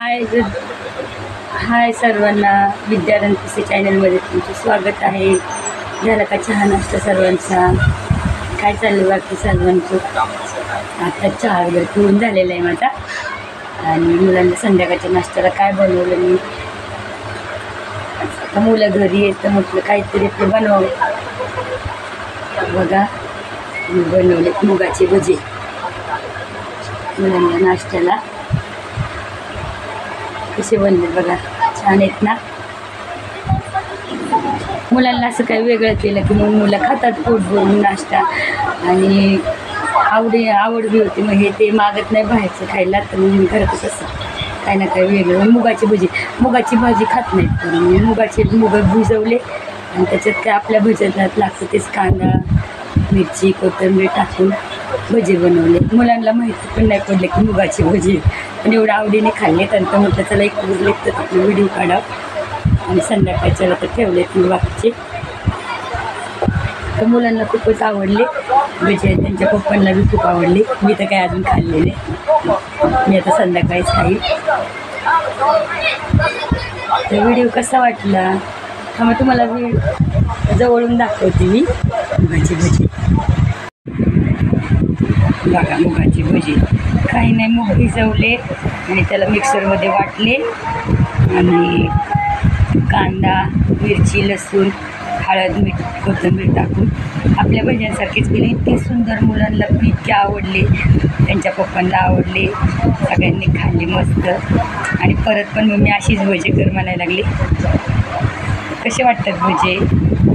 हाय सर्वांना, विद्यारंतीचे चॅनलमध्ये तुमचं स्वागत आहे. झाला का चहा नाश्ता सर्वांचा? काय चाललं बाकी सर्वांचं? आता चहा वगैरे पिऊन झालेला आहे माझा. आणि मुलांना संध्याकाळच्या नाश्त्याला काय बनवलं मी, आता मुलं घरी येतं म्हटलं काहीतरी ते बनव. बघा मी बनवले मुगाचे भजे मुलांना नाश्त्याला. कसे बनले बघा, छान आहेत ना. मुलांना असं काही वेगळं केलं की मग मुलं खातात पोट भरून नाश्ता, आणि आवड बी होती. मग हे ते मागत नाही बाहेरचं खायला, तर मी करतच असं काही ना काही वेगळं. मुगाची भाजी खात नाहीत, तर मुग भिजवले आणि त्याच्यात काय आपल्या भज्यात लागतं तेच कांदा मिरची कोथिंबीर टाकून भजे बनवले. मुलांना माहिती पण नाही पडले की मुगाची भजी, पण एवढं आवडीने खाल्ले. तर म्हटलं चला एक उरले तर आपले व्हिडिओ काढावं, आणि संध्याकाळच्याला तर ठेवले मी बाकीचे. तर मुलांना खूपच आवडले भजे, त्यांच्या पप्पांना बी खूप आवडले. मी तर काय अजून खाल्लेले, मी आता संध्याकाळीच खाईल. तर व्हिडिओ कसा वाटला मग तुम्हाला जवळून दाखवते मी. मुगाची भजी बघा, मुगाची भजी काही नाही, मूग भिजवले आणि त्याला मिक्सरमध्ये वाटले, आणि कांदा मिरची लसूण हळद मीठ कोथिंबीर टाकून आपल्या भज्यांसारखीच केली. इतकी सुंदर, मुलांना पण इतके आवडले, त्यांच्या पप्पांना आवडले, सगळ्यांनी खाल्ली मस्त. आणि परत पण मी अशीच भजी कर म्हणायला लागली. कसे वाटतात भजे?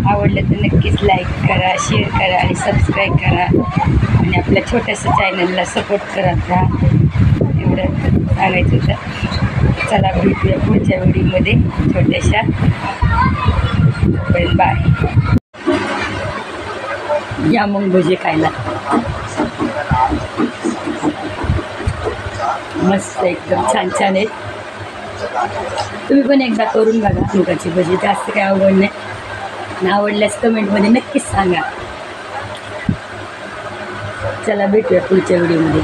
आवडलं तर नक्कीच लाईक करा, शेअर करा आणि सबस्क्राईब करा, आणि आपल्या छोट्याशा चॅनलला सपोर्ट करत राहा. एवढं सांगायचं होतं. चला भेटूया पुढच्या व्हिडिओमध्ये छोट्याशा. बाय. या मग भजे खायला, मस्त एकदम छान छान आहेत. तुम्ही पण एकदा करून बघा मुगाची भजी, जास्त काही अवघड नाही. आवडल्यास कमेंटमध्ये नक्कीच सांगा. चला भेटूया पुढच्या व्हिडिओमध्ये.